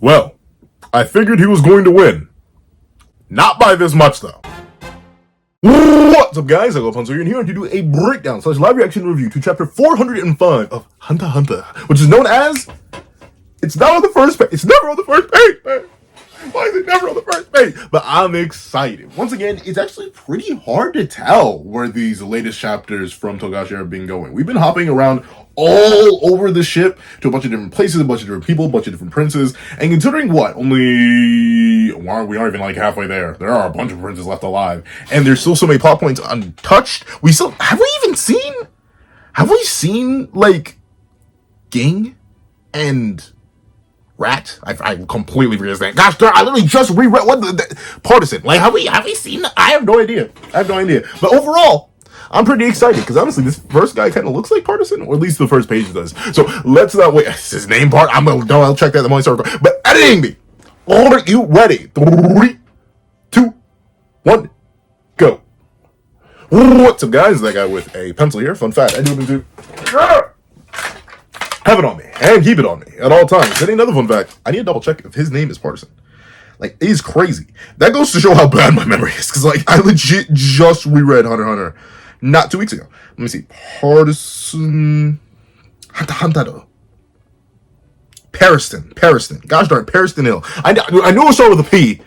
Well, I figured he was going to win. Not by this much, though. What's up, guys? I love Hunter, and here to do a breakdown / live reaction review to chapter 405 of Hunter x Hunter, which is known as It's Not on the First Page. It's never on the first page, man. Why is it never on the first page? But I'm excited. Once again, it's actually pretty hard to tell where these latest chapters from Togashi have been going. We've been hopping around all over the ship to a bunch of different places, a bunch of different people, a bunch of different princes. And considering what? We aren't even like halfway there. There are a bunch of princes left alive. And there's still so many plot points untouched. Have we seen like Ging and Rat? I completely forget his name. Gosh darn, I literally just reread Partisan. Like, have we seen that? I have no idea. But overall, I'm pretty excited because honestly, this first guy kind of looks like Partisan, or at least the first page does. So let's not wait. Is his name part? I'll check that the moment I start recording. But editing me. Are you ready? 3, 2, 1, go. What's up, guys? That guy with a pencil here. Fun fact: I do into have it on me and keep it on me at all times. That ain't another fun fact. I need to double check if his name is Partisan. Like, he's crazy. That goes to show how bad my memory is. Because, like, I legit just reread Hunter x Hunter not 2 weeks ago. Let me see. Partisan. Hunter. Pariston. Gosh darn, Pariston Hill. I knew it was started with a P.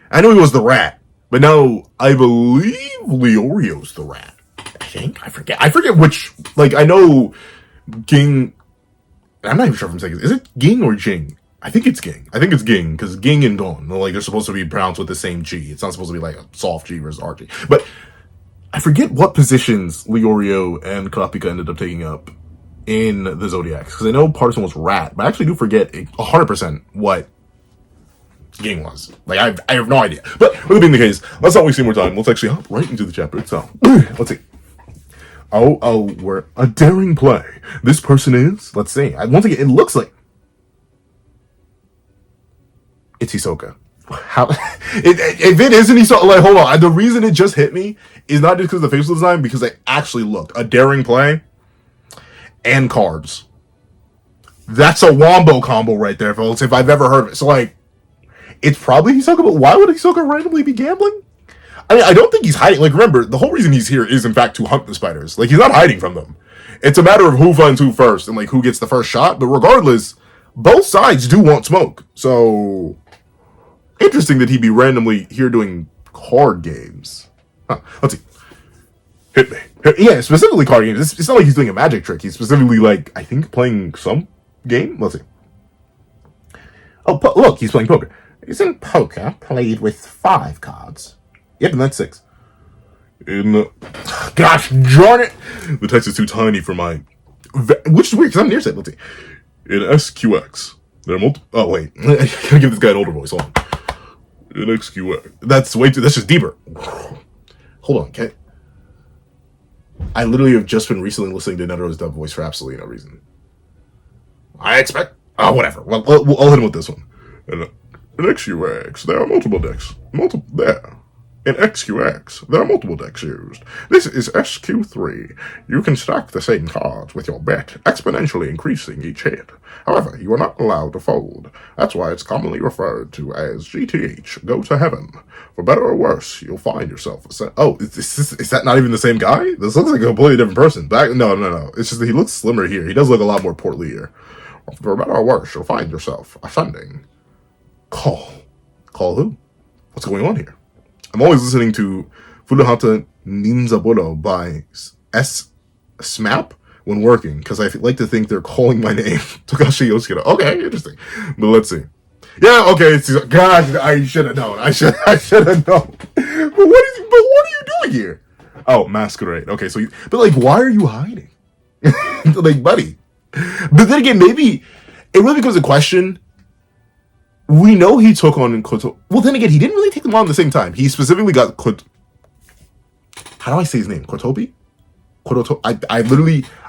I knew he was the rat. But now, I believe Leorio's the rat. I think. I forget which. Like, I know Ging. I'm not even sure if I'm saying it. Is it Ging or Jing? I think it's Ging. Because Ging and Gon, like, they're supposed to be pronounced with the same G. It's not supposed to be like a soft G versus RG. But I forget what positions Leorio and Kurapika ended up taking up in the Zodiacs. Because I know Partisan was rat, but I actually do forget 100% what Ging was. Like, I have no idea. But with it being the case, let's not waste any more time. Let's actually hop right into the chapter itself. Let's see. We're a daring play. This person is, let's see. Once again, it looks like it's Hisoka. How? If it isn't Hisoka, like, hold on. The reason it just hit me is not just because of the facial design, because I actually looked. A daring play and cards. That's a wombo combo right there, folks, if I've ever heard of it. So, like, it's probably Hisoka, but why would Hisoka randomly be gambling? I mean, I don't think he's hiding. Like, remember, the whole reason he's here is, in fact, to hunt the spiders. Like, he's not hiding from them. It's a matter of who finds who first and, like, who gets the first shot. But regardless, both sides do want smoke. So, interesting that he'd be randomly here doing card games. Huh. Let's see. Hit me. Yeah, specifically card games. It's not like he's doing a magic trick. He's specifically, like, I think, playing some game. Let's see. Oh, look, he's playing poker. Isn't poker played with 5 cards? Yep, and that's 6. Gosh darn it! The text is too tiny for my... Which is weird, because I'm nearsighted. Let's see. In SQX, there are multiple... Oh, wait. I gotta give this guy an older voice. Hold on. In XQX. That's way too... That's just deeper. Hold on, okay? I literally have just been recently listening to Netero's dub voice for absolutely no reason. I expect... Oh, whatever. Well, I'll hit him with this one. In XQX, there are multiple decks. There. In XQX, there are multiple decks used. This is SQ3. You can stack the same cards with your bet, exponentially increasing each hit. However, you are not allowed to fold. That's why it's commonly referred to as GTH, Go to Heaven. For better or worse, you'll find yourself is that not even the same guy? This looks like a completely different person. No. It's just that he looks slimmer here. He does look a lot more portly here. For better or worse, you'll find yourself ascending. Call who? What's going on here? I'm always listening to Furuhata Ninzaburo by SMAP when working, because I like to think they're calling my name Togashi Yoshikita. Okay, interesting. But let's see. Yeah, okay. God, I should have known. I should have known. But what are you doing here? Oh, masquerade. Okay, so but like, why are you hiding? Like, buddy. But then again, maybe it really becomes a question. We know he took on Koto. Well, then again, he didn't really take them on at the same time. He specifically got How do I say his name? Kotopi?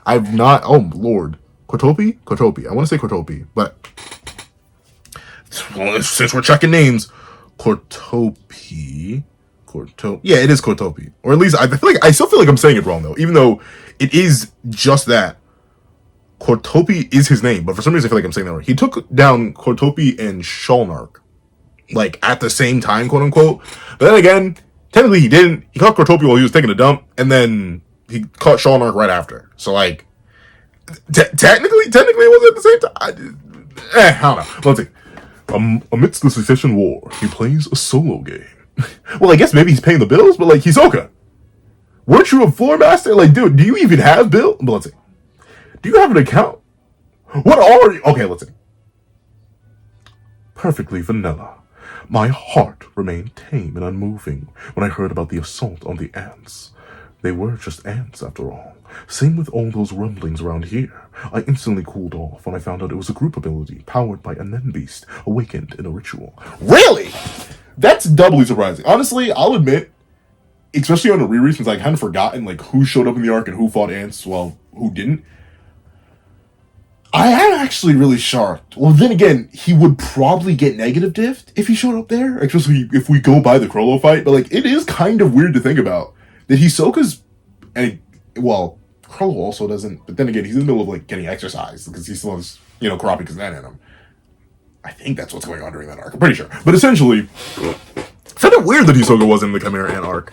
I've not. Oh Lord, Kotopi. I want to say Kotopi, but since we're checking names, Kotopi. Yeah, it is Kotopi, or at least I still feel like I'm saying it wrong though, even though it is just that. Kortopi is his name, but for some reason I feel like I'm saying that wrong. He took down Kortopi and Shalnark, like, at the same time, quote unquote. But then again, technically he didn't. He caught Kortopi while he was taking a dump, and then he caught Shalnark right after. So, like, technically it wasn't at the same time. I don't know. Let's see. Amidst the Succession War, he plays a solo game. Well, I guess maybe he's paying the bills, but, like, Hisoka, weren't you a floor master? Like, dude, do you even have bills? But let's see. Do you have an account? What are you? Okay, let's see. Perfectly vanilla. My heart remained tame and unmoving when I heard about the assault on the ants. They were just ants, after all. Same with all those rumblings around here. I instantly cooled off when I found out it was a group ability powered by a Nen beast awakened in a ritual. Really? That's doubly surprising. Honestly, I'll admit, especially on a reread, since I kind of forgotten like who showed up in the arc and who fought ants, well, who didn't. I am actually really shocked. Well, then again, he would probably get negative diffed if he showed up there, especially if we go by the Krollo fight. But, like, it is kind of weird to think about that Hisoka's, and well, Krollo also doesn't. But then again, he's in the middle of like getting exercise because he still has, you know, Karapi's Nen in him. I think that's what's going on during that arc. I'm pretty sure. But essentially, it's kind of weird that Hisoka was in the Chimera Ant arc.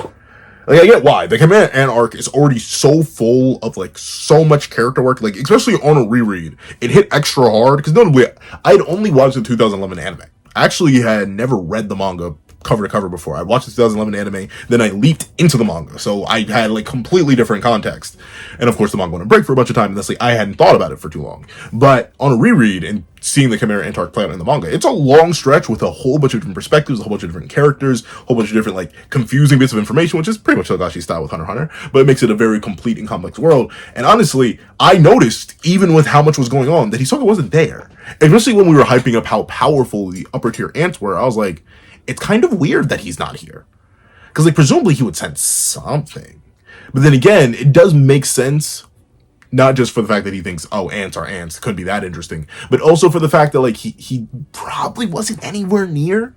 Like, I get why. The Chimera Ant arc is already so full of, like, so much character work. Like, especially on a reread, it hit extra hard. Because notably, I had only watched the 2011 anime. I actually had never read the manga cover to cover before. I watched the 2011 anime, then I leaped into the manga. So I had, like, completely different context. And, of course, the manga went on break for a bunch of time. And that's, like, I hadn't thought about it for too long. But on a reread and seeing the Chimera Ant arc play out in the manga, it's a long stretch with a whole bunch of different perspectives, a whole bunch of different characters, a whole bunch of different, like, confusing bits of information, which is pretty much Togashi's style with Hunter x Hunter, but it makes it a very complete and complex world. And honestly, I noticed, even with how much was going on, that Hisoka wasn't there. Especially when we were hyping up how powerful the upper tier ants were, I was like, it's kind of weird that he's not here. Because, like, presumably he would sense something. But then again, it does make sense, not just for the fact that he thinks, oh, ants are ants, could be that interesting, but also for the fact that, like, he probably wasn't anywhere near.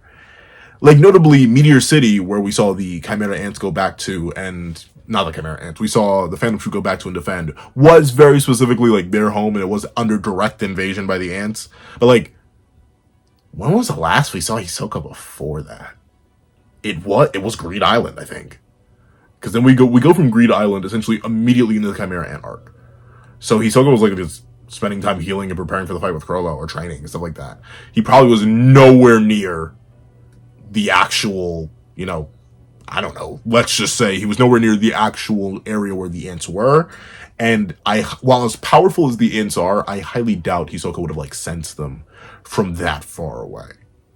Like, notably, Meteor City, where we saw the Chimera Ants go back to, and not the Chimera Ants, we saw the Phantom Troupe go back to and defend, was very specifically, like, their home, and it was under direct invasion by the ants. But, like, when was the last we saw Hisoka before that? It was Greed Island, I think. Because then we go from Greed Island essentially immediately into the Chimera Ant arc. So Hisoka was, like, just spending time healing and preparing for the fight with Krollo, or training and stuff like that. He probably was nowhere near the actual, you know, I don't know, let's just say he was nowhere near the actual area where the ants were. And while as powerful as the ants are, I highly doubt Hisoka would have, like, sensed them from that far away,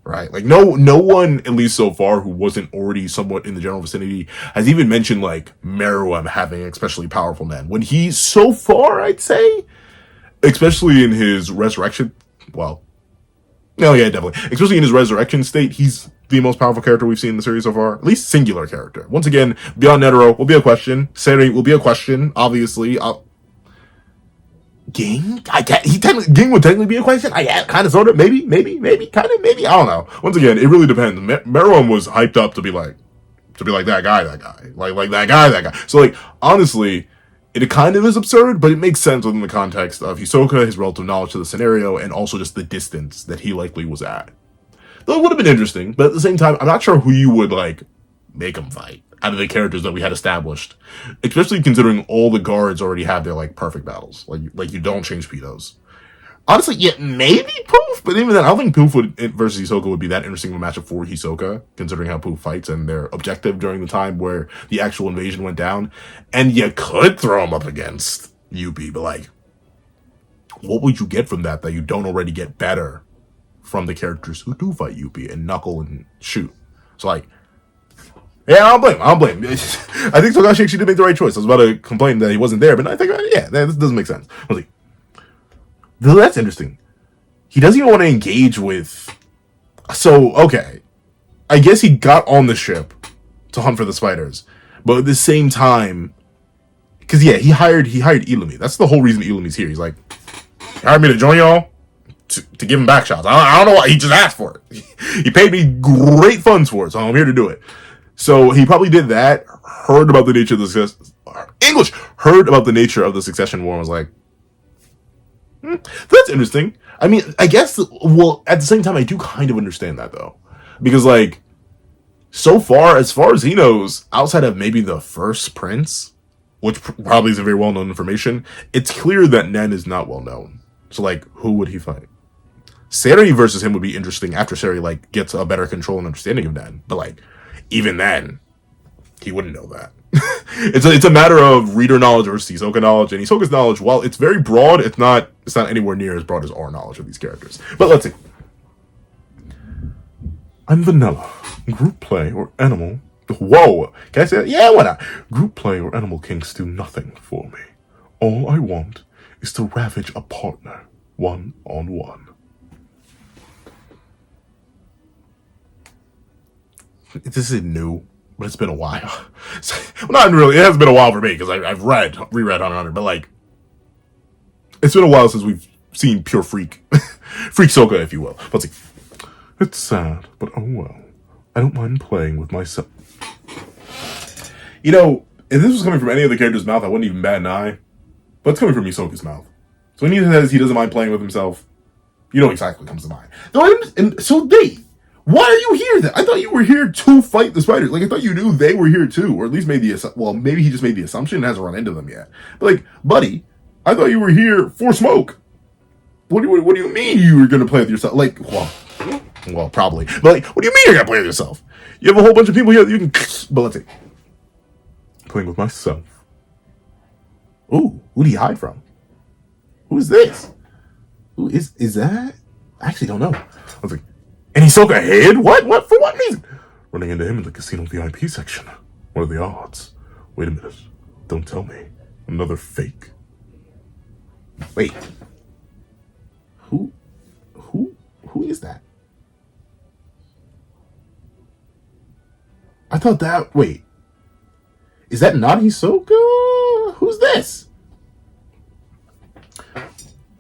right? Like, no one, at least so far, who wasn't already somewhat in the general vicinity has even mentioned, like, Meruem having especially powerful men. When he's so far, I'd say, especially in his resurrection, well, no, yeah, definitely. Especially in his resurrection state, he's the most powerful character we've seen in the series so far. At least singular character. Once again, beyond Netero will be a question. Seri will be a question, obviously. Ging? Ging would technically be a question. Kind of, sort of, maybe, kind of, maybe. I don't know. Once again, it really depends. Meruem was hyped up to be like that guy. Like that guy. So, like, honestly, it kind of is absurd, but it makes sense within the context of Hisoka, his relative knowledge to the scenario, and also just the distance that he likely was at. Though it would have been interesting, but at the same time, I'm not sure who you would, like, make him fight out of the characters that we had established. Especially considering all the guards already have their, like, perfect battles. Like you don't change Pedos. Honestly, yeah, maybe Poof, but even then, I don't think Poof versus Hisoka would be that interesting of a matchup for Hisoka, considering how Poof fights and their objective during the time where the actual invasion went down. And you could throw him up against Yuppie, but, like, what would you get from that you don't already get better from the characters who do fight Yuppie and Knuckle and Shoot? So, like, yeah, I don't blame. I think Togashi actually did make the right choice. I was about to complain that he wasn't there, but I think, yeah, this doesn't make sense. I was like, that's interesting. He doesn't even want to engage with... So, okay. I guess he got on the ship to hunt for the spiders. But at the same time... Because, yeah, he hired Illumi. That's the whole reason Illumi's here. He's like, he hired me to join y'all to give him back shots. I don't know why. He just asked for it. He paid me great funds for it, so I'm here to do it. So he probably did that, heard about the nature of the succession war, and was like, That's interesting. I mean, I guess, well, at the same time, I do kind of understand that, though. Because, like, so far as he knows, outside of maybe the first prince, which probably is a very well-known information, it's clear that Nen is not well-known. So, like, who would he fight? Seri versus him would be interesting after Seri, like, gets a better control and understanding of Nen. But, like, even then, he wouldn't know that. It's a matter of reader knowledge versus Hisoka knowledge, and Hisoka's knowledge, while it's very broad, it's not anywhere near as broad as our knowledge of these characters. But let's see. I'm vanilla. Group play or animal. Whoa! Can I say that? Yeah, why not? Group play or animal kinks do nothing for me. All I want is to ravage a partner, one-on-one. This is new, but it's been a while. Well, not really. It hasn't been a while for me because I've reread Hunter x Hunter, but like, it's been a while since we've seen pure freak Soka, if you will. Let's see. It's sad, but oh well. I don't mind playing with myself. You know, if this was coming from any other character's mouth, I wouldn't even bat an eye. But it's coming from Hisoka's mouth. So when he says he doesn't mind playing with himself, you know exactly what comes to mind. Why are you here then? I thought you were here to fight the spiders. Like, I thought you knew they were here too. Or at least maybe he just made the assumption and hasn't run into them yet. But like, buddy, I thought you were here for smoke. What do you mean you were going to play with yourself? Like, well, probably. But like, what do you mean you're going to play with yourself? You have a whole bunch of people here that you can... But let's see. Playing with myself. Ooh, who do you hide from? Who's this? Who is that? I actually don't know. I was like, and Hisoka hid? What? For what reason? Running into him in the casino VIP section. What are the odds? Wait a minute. Don't tell me. Another fake. Wait. Who is that? I thought that... Wait. Is that not Hisoka? Who's this?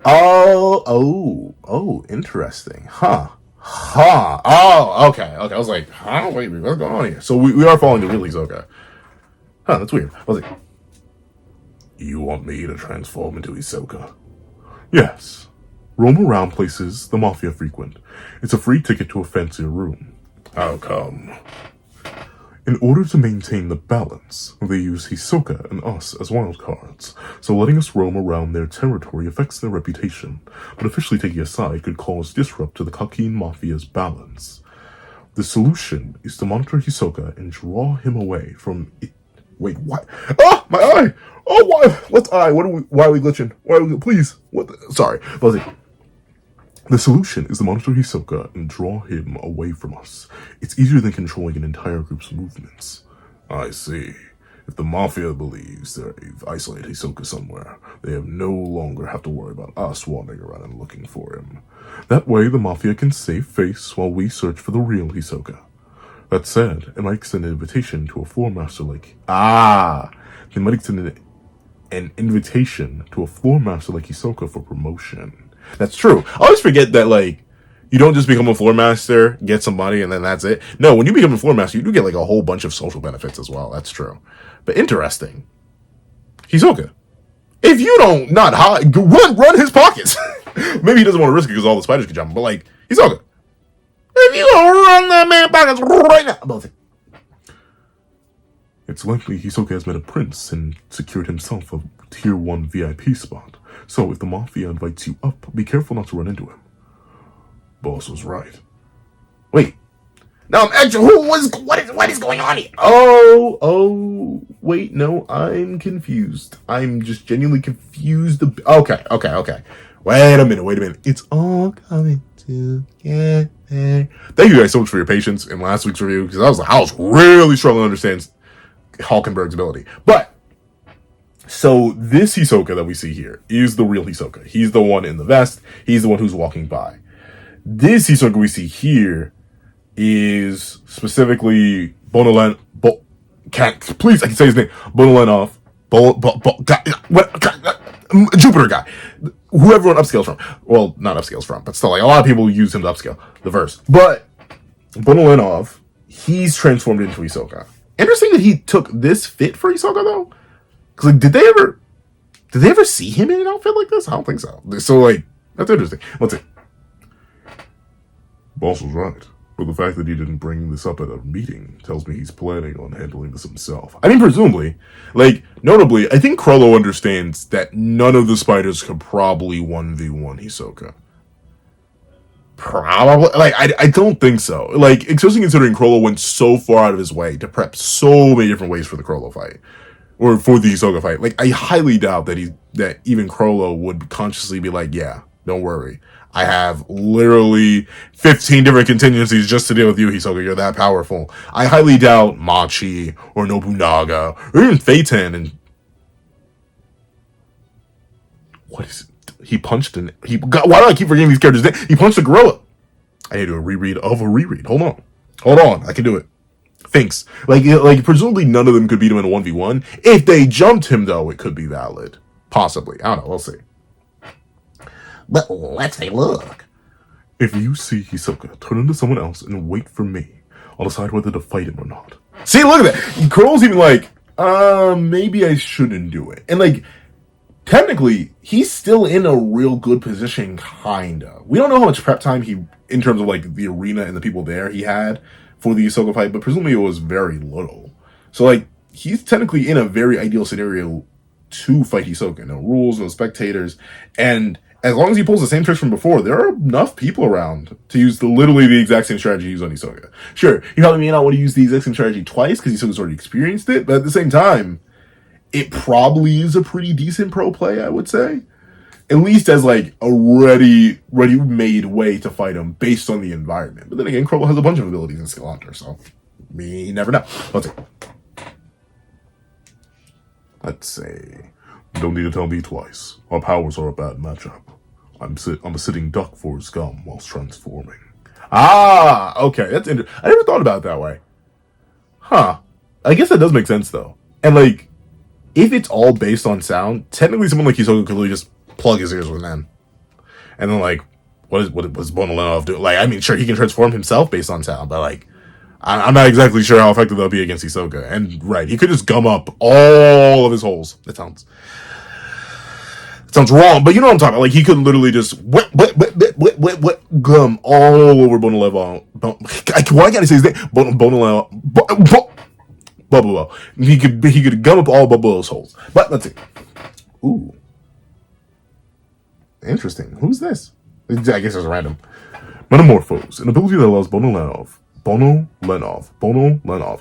Oh, interesting. Huh. Oh, okay. I was like, huh? Wait, what's going on here? So we are following the real Hisoka. Huh, that's weird. I was like, you want me to transform into Hisoka? Yes. Roam around places the Mafia frequent. It's a free ticket to a fancier room. How come? In order to maintain the balance, they use Hisoka and us as wildcards, so letting us roam around their territory affects their reputation, but officially taking a side could cause disrupt to the Kakin Mafia's balance. The solution is to monitor Hisoka and draw him away from it. Wait, what? Ah, my eye! Oh, why? What's eye? Why are we glitching? Please, sorry. The solution is to monitor Hisoka and draw him away from us. It's easier than controlling an entire group's movements. I see. If the Mafia believes they've isolated Hisoka somewhere, they no longer have to worry about us wandering around and looking for him. That way, the Mafia can save face while we search for the real Hisoka. That said, it might extend an invitation to a floor master like... It might extend an invitation to a floor master like Hisoka for promotion. That's true. I always forget that, like, you don't just become a floor master, get some money, and then that's it. No, when you become a floor master, you do get, like, a whole bunch of social benefits as well. That's true. But interesting. Hisoka. If you don't not hide, run his pockets. Maybe he doesn't want to risk it because all the spiders can jump. But, like, Hisoka. If you don't run that man's pockets right now. It's likely Hisoka has met a prince and secured himself a tier 1 VIP spot. So if the Mafia invites you up, be careful not to run into him. Boss was right. Wait. No, I'm actually... What is going on here? Oh, wait, no, I'm confused. I'm just genuinely confused. Okay. Wait a minute. It's all coming together. Thank you guys so much for your patience in last week's review, because I was really struggling to understand Hulkenberg's ability. But, so this Hisoka that we see here is the real Hisoka. He's the one in the vest. He's the one who's walking by. This Hisoka we see here is specifically Bonolenov. Please, I can say his name. Bonolenov. Jupiter guy. Who everyone upscales from. Well, not upscales from, but still, like, a lot of people use him to upscale the verse. But Bonolenov, he's transformed into Hisoka. Interesting that he took this fit for Hisoka, though. Because, like, did Did they ever see him in an outfit like this? I don't think so. So, like, that's interesting. Let's see. Boss was right. But the fact that he didn't bring this up at a meeting tells me he's planning on handling this himself. I mean, presumably. Like, notably, I think Chrollo understands that none of the spiders could probably 1v1 Hisoka. Probably. Like, I don't think so. Like, especially considering Chrollo went so far out of his way to prep so many different ways for the Chrollo fight. Or for the Hisoka fight. Like, I highly doubt that even Chrollo would consciously be like, yeah, don't worry. I have literally 15 different contingencies just to deal with you, Hisoka. You're that powerful. I highly doubt Machi or Nobunaga or even Phaeton and... What is it? He punched an... Why do I keep forgetting these characters' names? He punched a gorilla. I need to do a reread of a reread. Hold on. I can do it. Thanks. Like presumably none of them could beat him in a 1v1. If they jumped him, though, it could be valid. Possibly. I don't know. We'll see. But let's take a look. If you see Hisoka, turn into someone else and wait for me. I'll decide whether to fight him or not. See, look at that. Chrollo's even like, maybe I shouldn't do it. And like, technically, he's still in a real good position, kinda. We don't know how much prep time in terms of like the arena and the people there he had for the Hisoka fight, but presumably it was very little. So like, he's technically in a very ideal scenario to fight Hisoka. No rules, no spectators, and as long as he pulls the same tricks from before, there are enough people around to use literally the exact same strategy used on Hisoka. Sure, you probably may not want to use the exact same strategy twice because Hisoka's already experienced it, but at the same time, it probably is a pretty decent pro play, I would say. At least as like a ready-made way to fight him based on the environment. But then again, Chrollo has a bunch of abilities in Skill Hunter, so you never know. Let's see. You don't need to tell me twice. Our powers are a bad matchup. I'm a sitting duck for his gum whilst transforming. Ah, okay, that's interesting. I never thought about it that way. Huh. I guess that does make sense though. And like, if it's all based on sound, technically someone like Hisoka could really just plug his ears with them. And then like, what does Bonolenov do? Like, I mean, sure, he can transform himself based on sound, but like, I'm not exactly sure how effective that'll be against Hisoka. And right, he could just gum up all of his holes. That sounds wrong, but you know what I'm talking about. Like, he could literally just gum all over Bonolenov. Why can't I say his name? Bonolenov. Bubble. He could gum up all Bubble's holes. But let's see. Ooh. Interesting. Who's this? I guess it's random. Metamorphose, an ability that allows Bonolenov.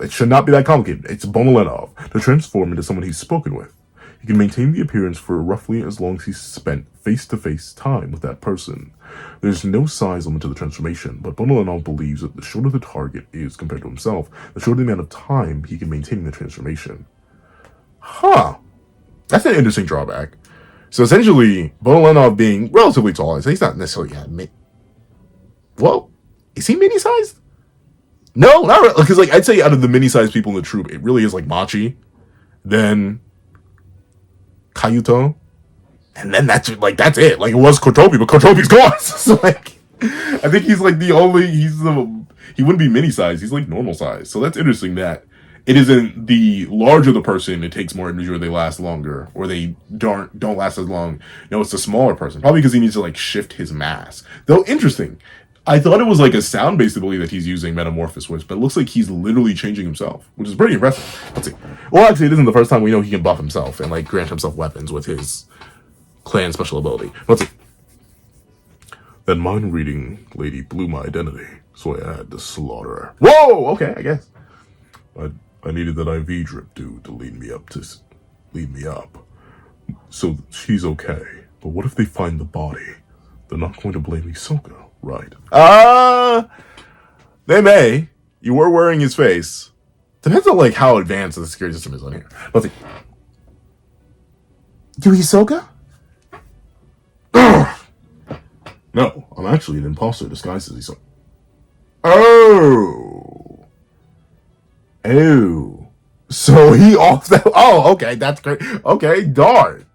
It should not be that complicated. It's Bonolenov to transform into someone he's spoken with. He can maintain the appearance for roughly as long as he's spent face-to-face time with that person. There's no size limit to the transformation, but Bonolenov believes that the shorter the target is compared to himself, the shorter the amount of time he can maintain the transformation. Huh. That's an interesting drawback. So essentially, Bonolenov being relatively tall, he's not necessarily well, is he mini-sized? No, not really. Because like, I'd say out of the mini-sized people in the troupe, it really is like Machi, then Kayuto, and then that's it. Like, it was Kotopi, but Kotopi's gone. So like, I think he's like he wouldn't be mini size, he's like normal size. So that's interesting that it isn't the larger the person, it takes more energy or they last longer, or they don't last as long. No, it's the smaller person. Probably because he needs to like shift his mass. Though interesting. I thought it was like a sound-based ability that he's using Metamorphosis with, but it looks like he's literally changing himself, which is pretty impressive. Let's see. Well, actually, it isn't the first time we know he can buff himself and like grant himself weapons with his clan special ability. Let's see. That mind-reading lady blew my identity, so I had to slaughter her. Whoa! Okay, I guess. I needed that IV drip dude to lead me up. So she's okay. But what if they find the body? They're not going to blame Hisoka. Right. They may. You were wearing his face. Depends on like how advanced the security system is on here. Let's see. You Hisoka? No, I'm actually an imposter disguised as Hisoka. Oh. So he off that. Oh, okay, that's great. Okay, darn.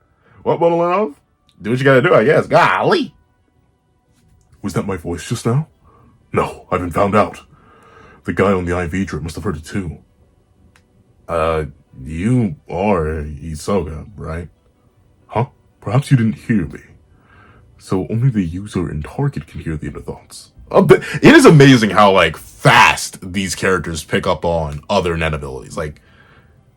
What, Bonolenov? Do what you gotta do, I guess. Golly. Was that my voice just now? No, I've been found out. The guy on the IV drip must have heard it too. You are Hisoka, right? Huh? Perhaps you didn't hear me. So only the user and target can hear the inner thoughts. But it is amazing how, like, fast these characters pick up on other net abilities. Like,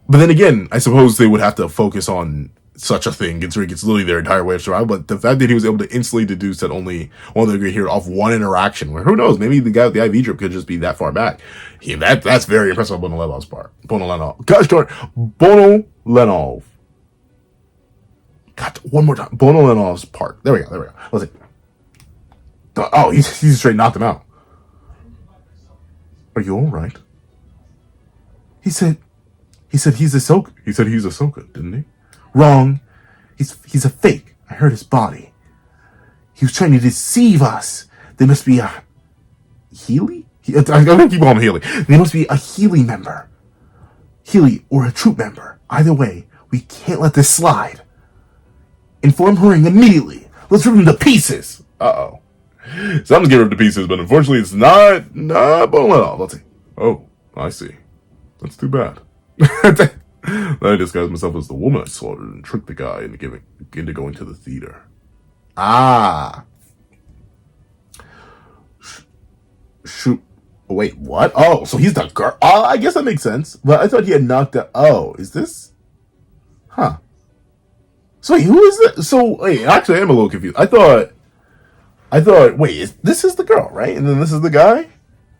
but then again, I suppose they would have to focus on such a thing, considering it's literally their entire way of survival. But the fact that he was able to instantly deduce that only one of them could hear off one interaction, where who knows, maybe the guy with the IV drip could just be that far back. That's very impressive on Bonolenov's part. Bonolenov. Gosh darn, Bonolenov. God, one more time. Bonolenov's part. There we go. Let's see. Oh, he straight knocked him out. Are you alright? He said he's Hisoka. He said he's Hisoka, didn't he? Wrong. He's a fake. I heard his body. He was trying to deceive us. There must be a Healy? I'm gonna keep calling him Healy. There must be a Healy member. Healy or a troop member. Either way, we can't let this slide. Inform Hering immediately. Let's rip him to pieces. Uh-oh. Something's getting ripped to pieces, but unfortunately it's not Bonolenov. Let's see. Oh, I see. That's too bad. I disguised myself as the woman I slaughtered and tricked the guy into going to the theater. Ah. Shoot. Wait, what? Oh, so he's the girl. I guess that makes sense. But I thought he had knocked out. Oh, is this? Huh. So wait, who is that? So wait, actually, I'm a little confused. I thought. Wait, this is the girl, right? And then this is the guy.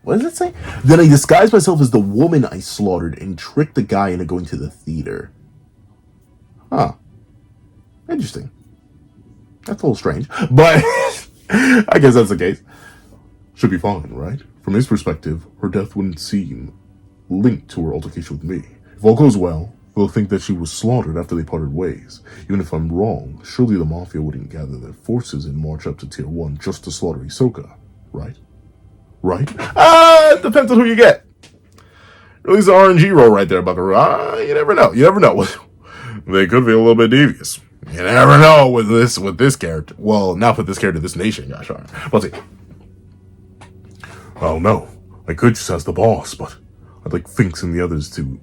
What does it say? Then I disguised myself as the woman I slaughtered and tricked the guy into going to the theater. Huh. Interesting. That's a little strange, but I guess that's the case. Should be fine, right? From his perspective, her death wouldn't seem linked to her altercation with me. If all goes well, they'll think that she was slaughtered after they parted ways. Even if I'm wrong, surely the Mafia wouldn't gather their forces and march up to Tier 1 just to slaughter Hisoka, right? Right? It depends on who you get. Really, it's an RNG roll right there, Buckaroo. You never know. They could be a little bit devious. You never know with this character. Well, not with this character, this nation, gosh darn. Let's see. Oh no, I could just ask the boss, but I'd like Finks and the others to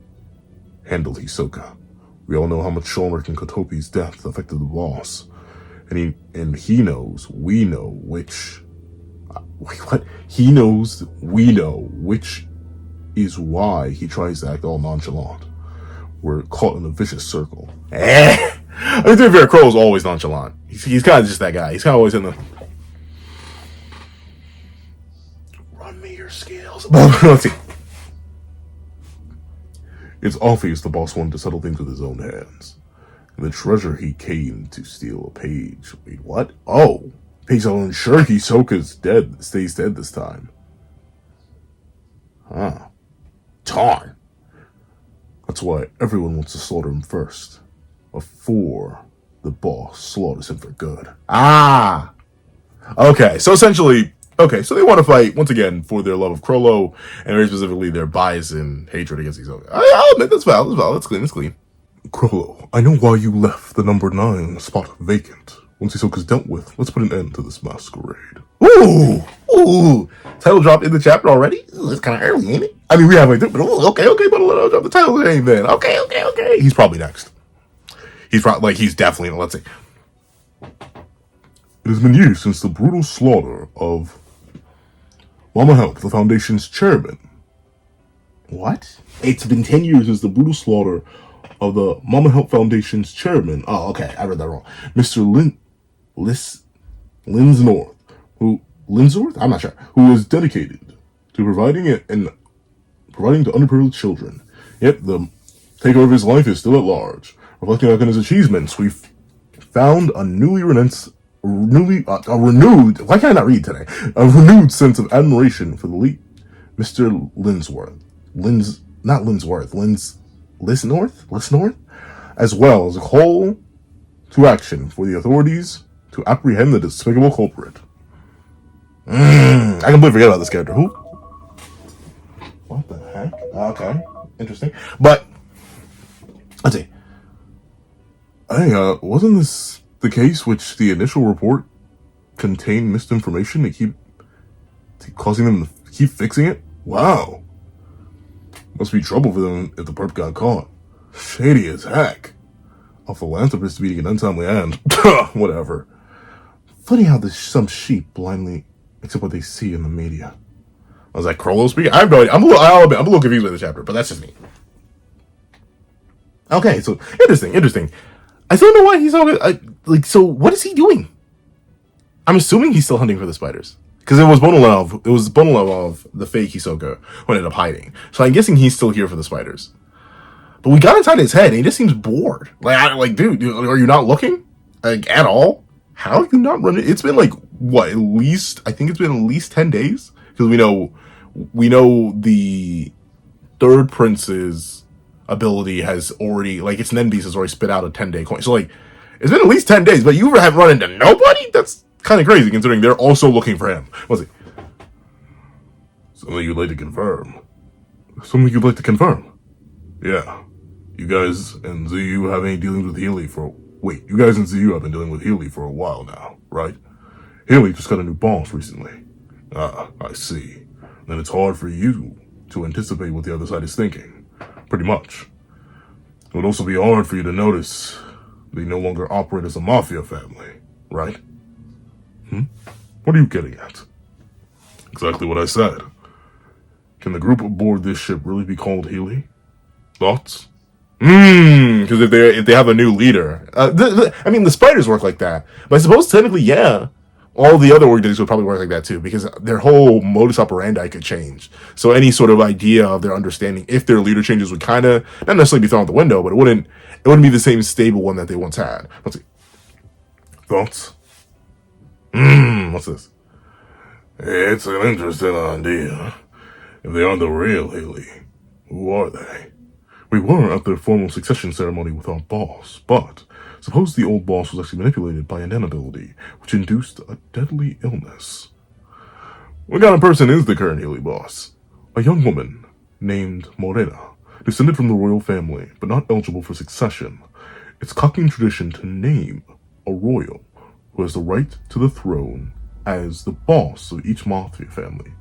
handle Hisoka. We all know how much Shulmerk and Kotopi's death affected the boss. And he knows, we know which... Wait, what? He knows, we know, which is why he tries to act all nonchalant. We're caught in a vicious circle. I think Vera Crow is always nonchalant. He's kind of just that guy. He's kind of always in the... Run me your scales. Let's see. It's obvious the boss wanted to settle things with his own hands. And the treasure he came to steal a page. Wait, what? Oh. Page that'll ensure Hisoka's stays dead this time. Huh. Darn. That's why everyone wants to slaughter him first. Before the boss slaughters him for good. Ah! Okay, so essentially... Okay, so they want to fight, once again, for their love of Crollo, and very specifically their bias and hatred against Hisoka. I'll admit, that's valid. That's clean. Crollo, I know why you left the number 9 spot vacant. Once Hisoka's dealt with, let's put an end to this masquerade. Ooh! Title drop in the chapter already? Ooh, it's kind of early, ain't it? I mean, we have like, but okay, but I'll drop the title name then. Okay. He's probably next. He's definitely, let's see. It has been years since the brutal slaughter of Mama Health, the Foundation's chairman. What? It's been 10 years since the brutal slaughter of the Mama Health Foundation's chairman. Oh, okay, I read that wrong. Mr. Linsnorth, I'm not sure, who was dedicated to providing to underprivileged children. Yet the takeover of his life is still at large. Reflecting on his achievements, we've found a renewed sense of admiration for the late Mr. Linsnorth, as well as a call to action for the authorities to apprehend the despicable culprit. I completely forget about this character. Who? What the heck? Okay, interesting. But let's see. Hey, wasn't this the case which the initial report contained misinformation to keep causing them to keep fixing it? Wow. Must be trouble for them if the perp got caught. Shady as heck. A philanthropist meeting an untimely end. Whatever. Funny how some sheep blindly accept what they see in the media. Was that Crollo speaking? I have no idea. I'm a little confused by the chapter, but that's just me. Okay, so interesting. I still don't know why he's all so what is he doing? I'm assuming he's still hunting for the spiders. Because it was Bonolenov, the fake Hisoka, who ended up hiding. So I'm guessing he's still here for the spiders. But we got inside his head, and he just seems bored. Dude, are you not looking? At all? How have you not run it? It's been what, I think it's been at least 10 days? Because we know the third prince's ability has already, its Nen beast has already spit out a 10-day coin. So, it's been at least 10 days, but you haven't run into nobody? That's kind of crazy, considering they're also looking for him. What's it? Something you'd like to confirm. Something you'd like to confirm? Yeah. You guys and ZU have any dealings with Healy you guys and ZU have been dealing with Healy for a while now, right? Healy just got a new boss recently. Ah, I see. Then it's hard for you to anticipate what the other side is thinking. Pretty much. It would also be hard for you to notice they no longer operate as a mafia family, right? What are you getting at? Exactly what I said. Can the group aboard this ship really be called Healy? Thoughts? Because if they have a new leader, the spiders work like that. But I suppose technically, yeah, all the other organizations would probably work like that too, because their whole modus operandi could change. So any sort of idea of their understanding, if their leader changes, would kind of not necessarily be thrown out the window, but it wouldn't be the same stable one that they once had. Let's see. Thoughts? What's this? It's an interesting idea. If they aren't the real Healy, who are they? We were at their formal succession ceremony with our boss, but suppose the old boss was actually manipulated by an Nen ability, which induced a deadly illness. What kind of person is the current Healy boss? A young woman named Morena, descended from the royal family, but not eligible for succession. It's Kakin tradition to name a royal who has the right to the throne as the boss of each mafia family.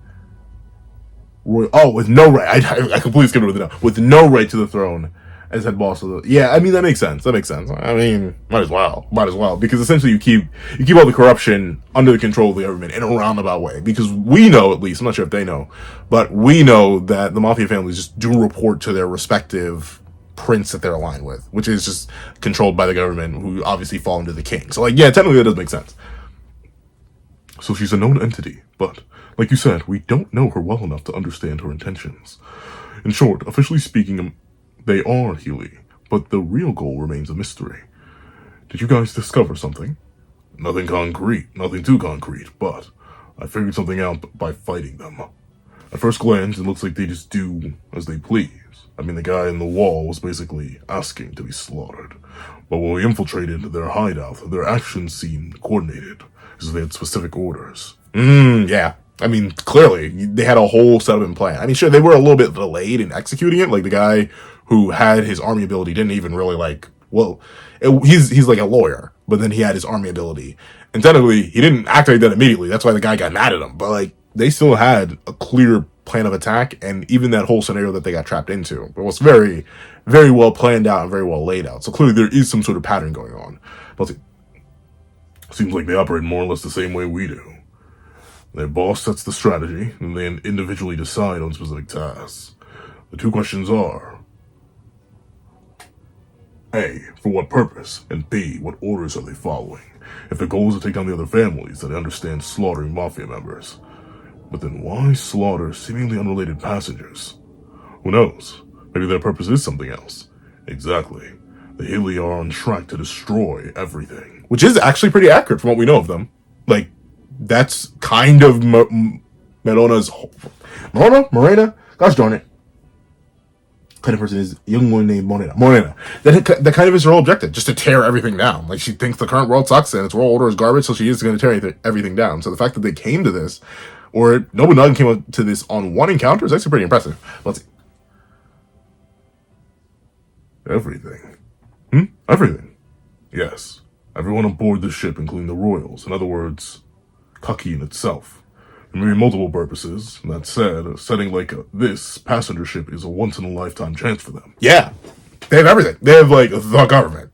With no right. I completely skipped over with no right to the throne as head boss of the. Yeah, that makes sense. Might as well, because essentially you keep all the corruption under the control of the government in a roundabout way. Because we know, at least, I'm not sure if they know, but we know that the mafia families just do report to their respective prince that they're aligned with, which is just controlled by the government, who obviously fall under the king. So, technically that does make sense. So she's a known entity, but like you said, we don't know her well enough to understand her intentions. In short, officially speaking, they are Healy, but the real goal remains a mystery. Did you guys discover something? Nothing concrete, nothing too concrete, but I figured something out by fighting them. At first glance, it looks like they just do as they please. The guy in the wall was basically asking to be slaughtered. But when we infiltrated their hideout, their actions seemed coordinated, as they had specific orders. Yeah. Clearly, they had a whole setup and plan. Sure, they were a little bit delayed in executing it. The guy who had his army ability didn't even really he's like a lawyer, but then he had his army ability. And technically, he didn't activate that immediately. That's why the guy got mad at him. But, they still had a clear plan of attack, and even that whole scenario that they got trapped into. It was very, very well planned out and very well laid out. So clearly, there is some sort of pattern going on. But seems like they operate more or less the same way we do. Their boss sets the strategy, and they individually decide on specific tasks. The two questions are: A, for what purpose? And B, what orders are they following? If their goal is to take down the other families, then I understand slaughtering mafia members. But then why slaughter seemingly unrelated passengers? Who knows? Maybe their purpose is something else. Exactly. The Healy are on track to destroy everything. Which is actually pretty accurate from what we know of them. That's kind of Morena? Gosh darn it. Kind of person is a young woman named Morena. That kind of is her whole objective, just to tear everything down. She thinks the current world sucks and its world order is garbage, so she is going to tear everything down. So the fact that they came to this, or Nobunaga came up to this on one encounter, is actually pretty impressive. Let's see. Everything. Everything. Yes. Everyone aboard the ship, including the royals. In other words, Kakin itself. There may be multiple purposes. That said, a setting like this passenger ship is a once-in-a-lifetime chance for them. Yeah. They have everything. They have, the government.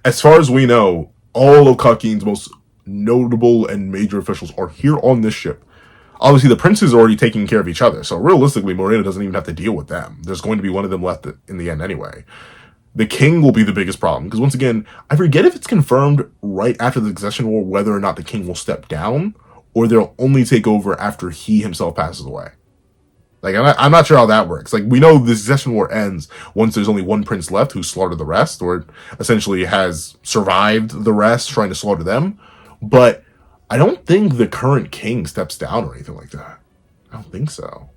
as far as we know, all of Kakin's most notable and major officials are here on this ship. Obviously, the princes are already taking care of each other, so realistically, Morena doesn't even have to deal with them. There's going to be one of them left in the end anyway. The king will be the biggest problem, because once again, I forget if it's confirmed right after the succession war whether or not the king will step down, or they'll only take over after he himself passes away. Like, I'm not sure how that works. Like, we know the succession war ends once there's only one prince left who slaughtered the rest, or essentially has survived the rest trying to slaughter them, but I don't think the current king steps down or anything like that. I don't think so.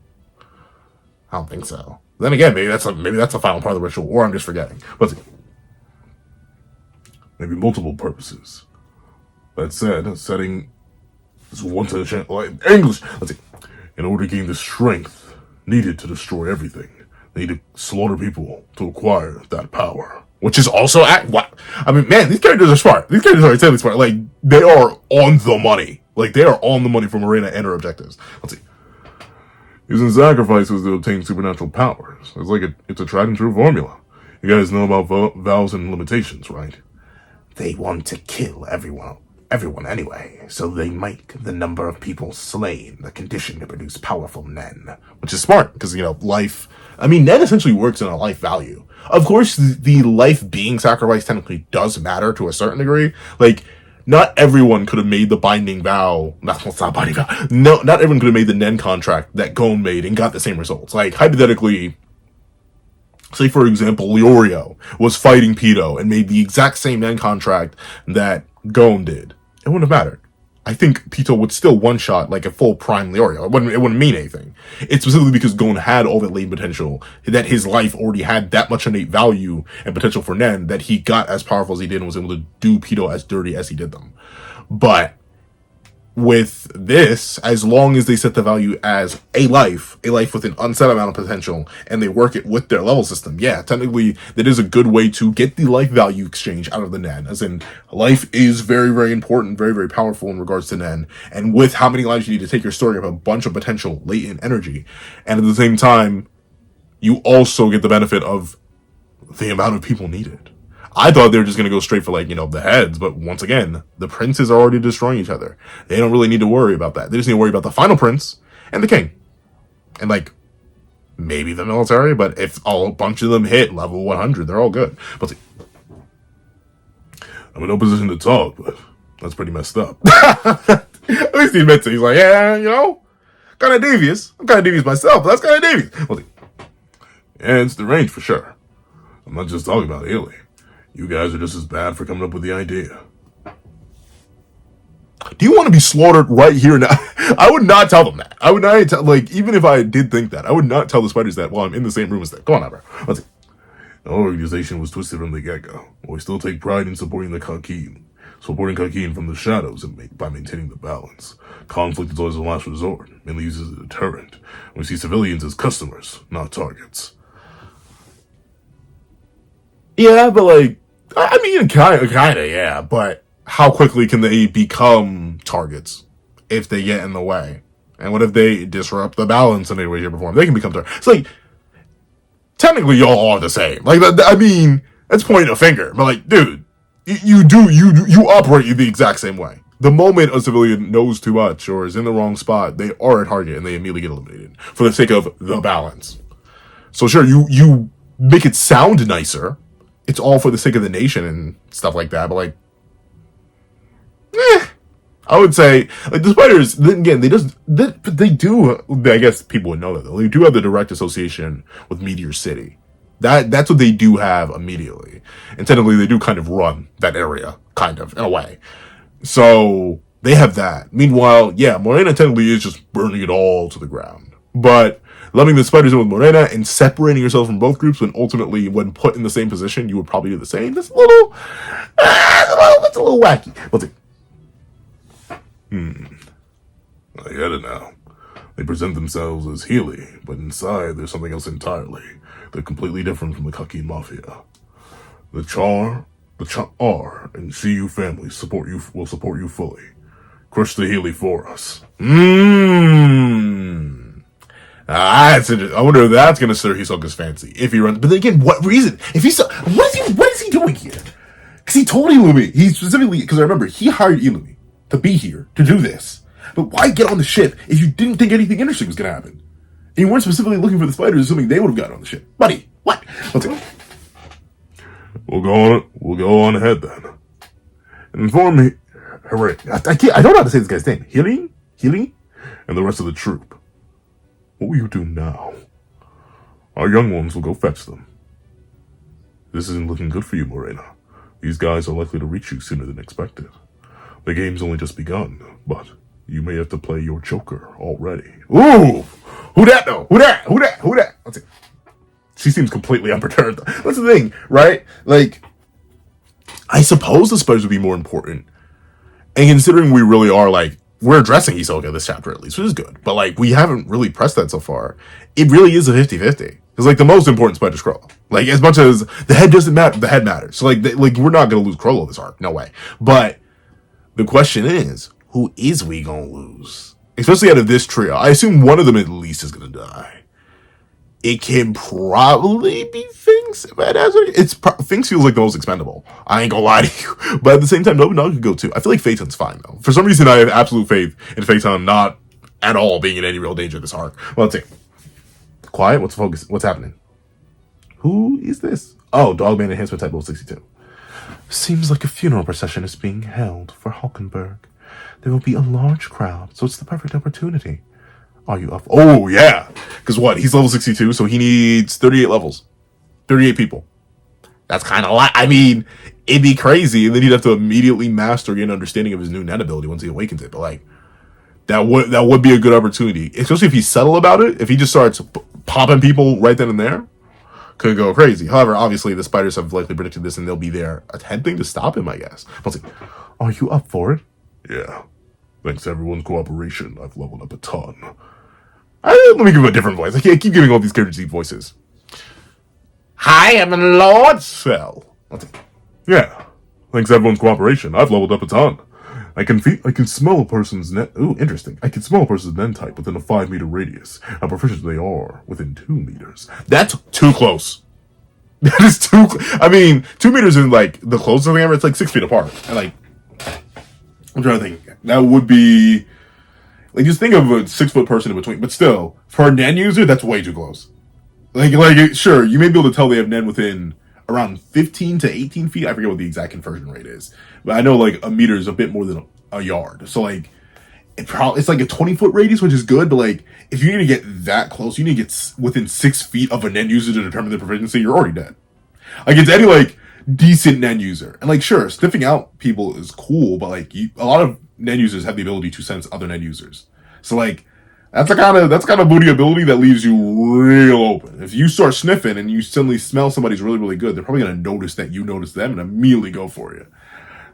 Then again, maybe that's the final part of the ritual, or I'm just forgetting. Let's see. Maybe multiple purposes. That said, setting this one to the channel, like English. Let's see. In order to gain the strength needed to destroy everything, they need to slaughter people to acquire that power. Which is also what I mean, man, these characters are smart. These characters are insanely smart. Like, they are on the money. Like, they are on the money for Morena and her objectives. Let's see. Using sacrifices to obtain supernatural powers. It's a tried and true formula. You guys know about vows and limitations, right? They want to kill everyone anyway, so they make the number of people slain the condition to produce powerful nen. Which is smart, because, life... I mean, nen essentially works in a life value. Of course, the life being sacrificed technically does matter to a certain degree. Like, not everyone could have made the binding vow... not binding vow. No, not everyone could have made the nen contract that Gon made and got the same results. Like, hypothetically... say, for example, Leorio was fighting Pito and made the exact same nen contract that Gon did. It wouldn't have mattered. I think Pito would still one-shot like a full prime Leorio. It wouldn't mean anything. It's specifically because Gon had all that latent potential, that his life already had that much innate value and potential for Nen, that he got as powerful as he did and was able to do Pito as dirty as he did them. But with this, as long as they set the value as a life with an unset amount of potential, and they work it with their level system, yeah, technically, that is a good way to get the life value exchange out of the Nen. As in, life is very, very important, very, very powerful in regards to Nen, and with how many lives you need to take your story, you have a bunch of potential latent energy, and at the same time, you also get the benefit of the amount of people needed. I thought they were just going to go straight for, the heads, but once again, the princes are already destroying each other. They don't really need to worry about that. They just need to worry about the final prince and the king. And, maybe the military, but if a bunch of them hit level 100, they're all good. But I'm in no position to talk, but that's pretty messed up. At least he admits it. He's like, yeah, kind of devious. I'm kind of devious myself, but that's kind of devious. Well, yeah, it's the range for sure. I'm not just talking about Haley. You guys are just as bad for coming up with the idea. Do you want to be slaughtered right here now? I would not tell them that. I would not tell, even if I did think that, I would not tell the spiders that while I'm in the same room as them. Come on, bro. Let's see. The whole organization was twisted from the get-go. But we still take pride in supporting Kakin from the shadows and by maintaining the balance. Conflict is always a last resort, mainly used as a deterrent. We see civilians as customers, not targets. Yeah, but I mean, kind of, yeah, but how quickly can they become targets if they get in the way? And what if they disrupt the balance in any way, shape, or form? They can become targets. It's technically y'all are the same. I mean, that's pointing a finger, but dude, you operate the exact same way. The moment a civilian knows too much or is in the wrong spot, they are a target and they immediately get eliminated for the sake of the balance. So sure, you make it sound nicer. It's all for the sake of the nation and stuff like that, but I would say, the spiders, then again, they do, I guess people would know that, though. They do have the direct association with Meteor City. That's what they do have immediately. And technically, they do kind of run that area, kind of, in a way. So, they have that. Meanwhile, yeah, Morena technically is just burning it all to the ground. But loving the spiders in with Morena and separating yourself from both groups when ultimately, when put in the same position, you would probably do the same. That's a little wacky. Let's see. I get it now. They present themselves as Healy, but inside there's something else entirely. They're completely different from the Kakin Mafia. The Char, and CU family will support you fully. Crush the Healy for us. I wonder if that's gonna stir Hisoka's fancy if he runs. But then again, what reason? What is he doing here? Because he told Illumi, he specifically, because I remember, he hired Illumi to be here, to do this. But why get on the ship if you didn't think anything interesting was going to happen? And you weren't specifically looking for the spiders, assuming they would have gotten on the ship. Buddy, what? Let's go. We'll go on ahead then. And inform me, hooray. I don't know how to say this guy's name. Healing, and the rest of the troop. What will you do now? Our young ones will go fetch them. This isn't looking good for you, Morena. These guys are likely to reach you sooner than expected. The game's only just begun, but you may have to play your Joker already. Ooh! Who that though? Who that? Let's see. She seems completely unperturbed. That's the thing, right? Like, I suppose the spiders would be more important. And considering we really are, like, we're addressing Hisoka this chapter at least, which is good. But, like, we haven't really pressed that so far. It really is a 50-50. It's, like, the most important spider's Chrollo. Like, as much as the head doesn't matter, the head matters. So, like, we're not going to lose Chrollo this arc. No way. But the question is, who is we going to lose? Especially out of this trio. I assume one of them at least is going to die. It can probably be Finks. Finks feels like the most expendable. I ain't gonna lie to you. But at the same time, Nobunaga could go too. I feel like Phaeton's fine though. For some reason, I have absolute faith in Phaeton not at all being in any real danger this arc. Well, let's see. Quiet. What's focus? What's happening? Who is this? Oh, Dogman Enhancement Type 62. Seems like a funeral procession is being held for Hulkenberg. There will be a large crowd, so it's the perfect opportunity. Are you up? Oh, yeah. Because what? He's level 62, so he needs 38 levels. 38 people. That's kind of a lot. I mean, it'd be crazy, and then he'd have to immediately master an understanding of his new net ability once he awakens it. But, like, that would be a good opportunity. Especially if he's subtle about it. If he just starts popping people right then and there, could go crazy. However, obviously, the spiders have likely predicted this, and they'll be there attempting to stop him, I guess. Let's see. Are you up for it? Yeah. Thanks to everyone's cooperation, I've leveled up a ton. Let me give him a different voice. I can't keep giving all these characters deep voices. Hi, I'm Lord Cell. Yeah. Thanks to everyone's cooperation, I've leveled up a ton. I can smell a person's net. Ooh, interesting. I can smell a person's net type within a 5-meter radius. How proficient they are within 2 meters. That's too close. That is too. I mean, 2 meters is like the closest thing ever. It's like 6 feet apart. And like, I'm trying to think. That would be. Like, just think of a 6-foot person in between, but still, for a Nen user, that's way too close. Like, sure, you may be able to tell they have Nen within around 15 to 18 feet. I forget what the exact conversion rate is, but I know like a meter is a bit more than a yard. So like, it's like a 20-foot radius, which is good. But like, if you need to get that close, you need to get within 6 feet of a Nen user to determine their proficiency. You're already dead. Like, it's any like decent Nen user, and like, sure, sniffing out people is cool, but like, a lot of Nen users have the ability to sense other Nen users. So like, that's kind of booty ability that leaves you real open. If you start sniffing and you suddenly smell somebody's really, really good, they're probably gonna notice that you notice them and immediately go for you.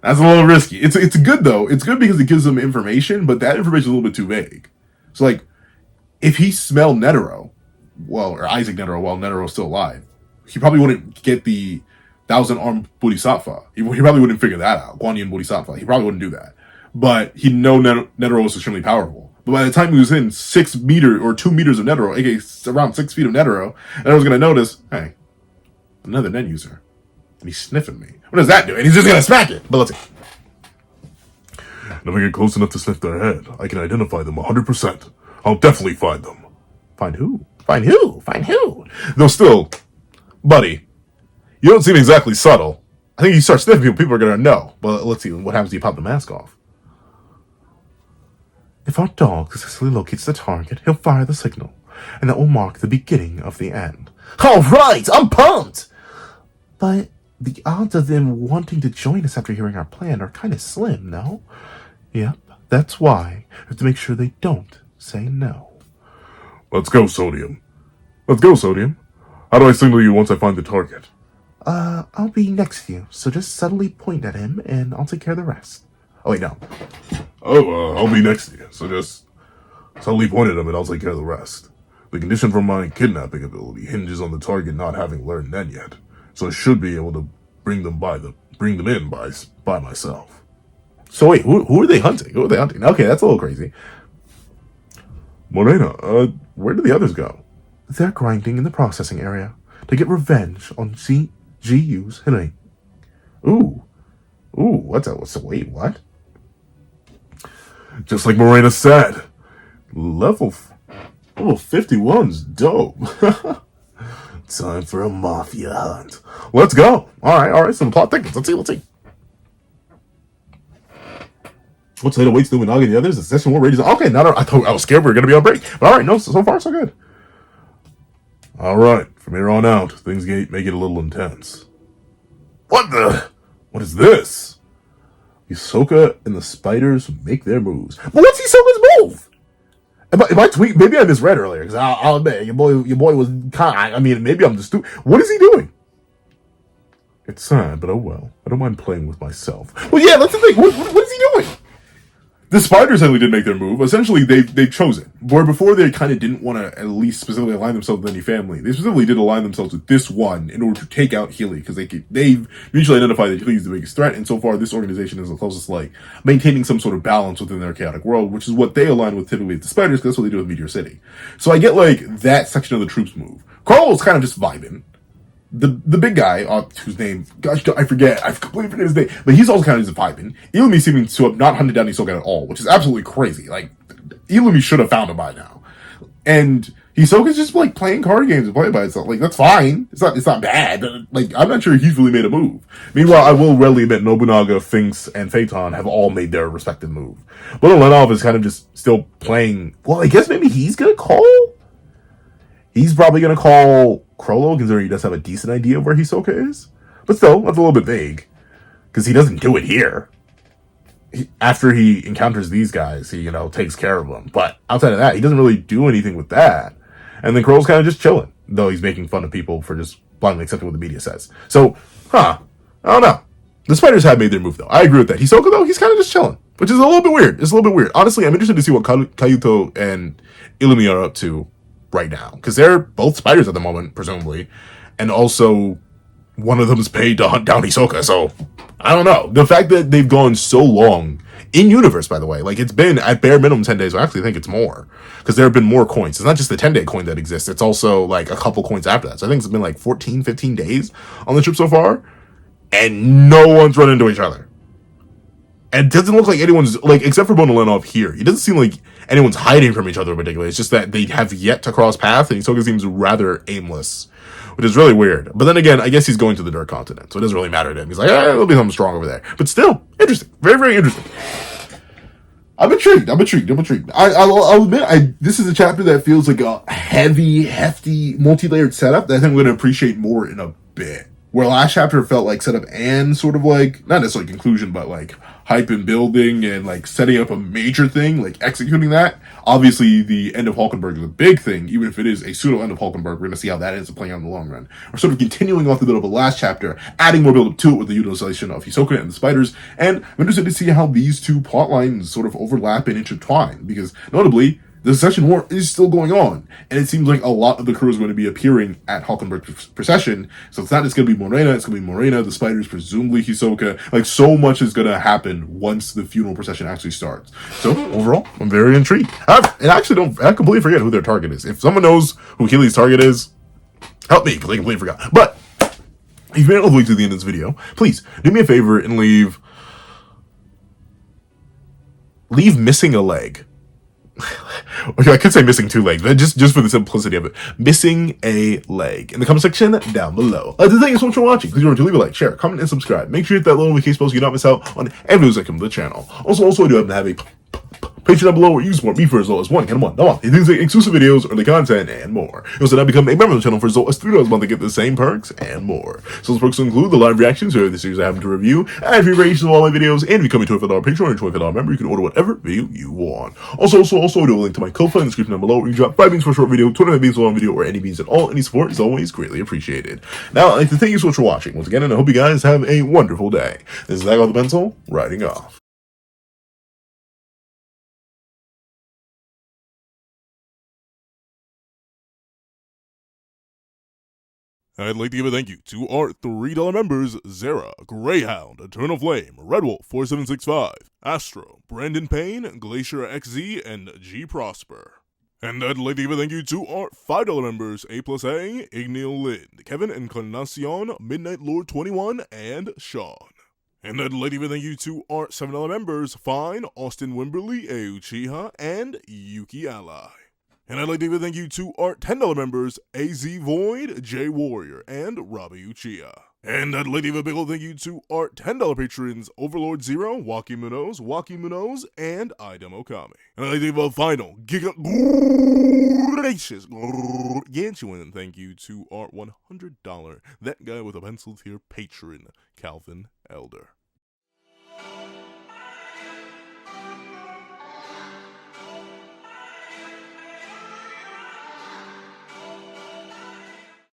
That's a little risky. It's good though. It's good because it gives them information, but that information is a little bit too vague. So like, if he smelled Netero, or Isaac Netero while Netero's still alive, he probably wouldn't get the 1,000-armed Bodhisattva. He probably wouldn't figure that out. Guanyin Bodhisattva. He probably wouldn't do that. But he'd know Netero was extremely powerful. But by the time he was in 6 meters or 2 meters of Netero, aka around 6 feet of Netero, Netero's gonna notice, hey, another Nen user. And he's sniffing me. What does that do? And he's just gonna smack it. But let's see. And if I get close enough to sniff their head, I can identify them 100%. I'll definitely find them. Find who? Find who? Find who? Though still, buddy, you don't seem exactly subtle. I think you start sniffing people are gonna know. But let's see what happens if you pop the mask off. If our dog successfully locates the target, he'll fire the signal, and that will mark the beginning of the end. All right, I'm pumped! But the odds of them wanting to join us after hearing our plan are kind of slim, no? Yep, that's why we have to make sure they don't say no. Let's go, Sodium. How do I signal you once I find the target? I'll be next to you, so just subtly point at him, and I'll take care of the rest. Oh, wait, no. I'll be next to you, so just subtly point at him, and I'll take care of the rest. The condition for my kidnapping ability hinges on the target not having learned Nen yet, so I should be able to bring them in by myself. So wait, who are they hunting? Okay, that's a little crazy. Morena, where did the others go? They're grinding in the processing area to get revenge on GU's Hilary. Ooh, Ooh, wait, what? Just like Morena said, level 51's dope. Time for a mafia hunt. Let's go. All right. So the plot thickens. Let's see. What's later waits the Manga and the others? The session war rages. Okay, I was scared we were gonna be on break, but all right, no, so far so good. All right, from here on out, things may get a little intense. What is this? Hisoka and the spiders make their moves. But what's Hisoka's move? If I tweet, maybe I misread earlier, because I'll admit, your boy was kind of, I mean, maybe I'm just stupid. What is he doing? It's sad, but oh well. I don't mind playing with myself. Well, yeah, that's the thing. What is he doing? The spiders suddenly did make their move. Essentially, they've chosen. Where before they kind of didn't want to at least specifically align themselves with any family. They specifically did align themselves with this one in order to take out Healy, because they've mutually identified that Healy is the biggest threat, and so far this organization is the closest, like, maintaining some sort of balance within their chaotic world, which is what they align with typically with the spiders, because that's what they do with Meteor City. So I get, like, that section of the troops move. Carl's kind of just vibing. The big guy, whose name, gosh, I forget, I've completely forget his name, but he's also kind of just vibing. Illumi seeming to have not hunted down Hisoka at all, which is absolutely crazy. Like, Illumi should have found him by now. And Hisoka's just, like, playing card games and playing by itself. Like, that's fine. It's not bad. Like, I'm not sure he's really made a move. Meanwhile, I will readily admit Nobunaga, Finks, and Phaeton have all made their respective move. Bonolenov is kind of just still playing, well, I guess maybe he's gonna call? He's probably going to call Crollo, considering he does have a decent idea of where Hisoka is. But still, that's a little bit vague. Because he doesn't do it here. After he encounters these guys, he, takes care of them. But outside of that, he doesn't really do anything with that. And then Crollo's kind of just chilling. Though he's making fun of people for just blindly accepting what the media says. So, I don't know. The spiders have made their move, though. I agree with that. Hisoka, though, he's kind of just chilling. Which is a little bit weird. It's a little bit weird. Honestly, I'm interested to see what Kayuto and Illumi are up to right now, because they're both spiders at the moment, presumably, and also one of them is paid to hunt down Hisoka. So I don't know. The fact that they've gone so long in universe, by the way, like, it's been at bare minimum 10 days. I actually think it's more, because there have been more coins. It's not just the 10-day coin that exists. It's also like a couple coins after that. So I think it's been like 14, 15 days on the trip so far, and no one's run into each other. And it doesn't look like anyone's, like, except for Bonolenov here, it doesn't seem like anyone's hiding from each other in particular. It's just that they have yet to cross paths, and Hisoka seems rather aimless, which is really weird. But then again, I guess he's going to the Dark Continent, so it doesn't really matter to him. He's like, there'll be something strong over there. But still, interesting. Very, very interesting. I'm intrigued. I'll admit, this is a chapter that feels like a heavy, hefty, multi-layered setup that I think I'm going to appreciate more in a bit. Where last chapter felt like setup and sort of like, not necessarily conclusion, but like hype and building and like setting up a major thing, like executing that. Obviously, the end of Hulkenberg is a big thing, even if it is a pseudo end of Hulkenberg. We're going to see how that ends up playing out in the long run. We're sort of continuing off the build of the last chapter, adding more build up to it with the utilization of Hisoka and the spiders. And I'm interested to see how these two plot lines sort of overlap and intertwine, because notably, the Secession War is still going on, and it seems like a lot of the crew is going to be appearing at Hulkenberg's procession, so it's not just going to be Morena, it's going to be Morena, the spiders, presumably Hisoka. Like, so much is going to happen once the funeral procession actually starts. So, overall, I'm very intrigued. I completely forget who their target is. If someone knows who Healy's target is, help me, because I completely forgot. But, if you made it all the way to the end of this video, please, do me a favor and leave missing a leg. Okay, I could say missing 2 legs, but just for the simplicity of it, missing a leg in the comment section down below. Thank you so much for watching. Please remember to leave a like, share, comment, and subscribe. Make sure you hit that little notification bell so you don't miss out on every news that comes to the channel. Also, I do happen to have a Patreon down below where you can support me for as low as $1 things like exclusive videos, early content, and more. You also now become a member of the channel for as low as $3 a month to get the same perks and more. So those perks include the live reactions to the series I happen to review, and free reactions of all my videos, and if you become a $25 Patreon or $25 member, you can order whatever video you want. Also, I do a link to my Ko-Fi in the description down below where you drop 5 beans for a short video, 25 beans for a long video, or any beans at all. Any support is always greatly appreciated. Now, I'd like to thank you so much for watching once again, and I hope you guys have a wonderful day. This is Zach the Pencil, writing off. I'd like to give a thank you to our $3 members, Zara, Greyhound, Eternal Flame, Redwolf 4765, Astro, Brandon Payne, Glacier XZ, and G Prosper. And I'd like to give a thank you to our $5 members, A+A, Igneal Lind, Kevin Encarnacion, Midnight Lord 21, and Sean. And I'd like to even thank you to our $7 members, Fine, Austin Wimberly, Uchiha, and Yuki Ally. And I'd like to even thank you to our $10 members, AZ Void, J Warrior, and Robbie Uchiha. And I'd like to give a big ol' thank you to our $10 patrons, Overlord Zero, Waki Munoz, and Idem Okami. And I'd like to give a final, gracious, gargantuan thank you to our $100, that guy with a pencil tier patron, Calvin Elder.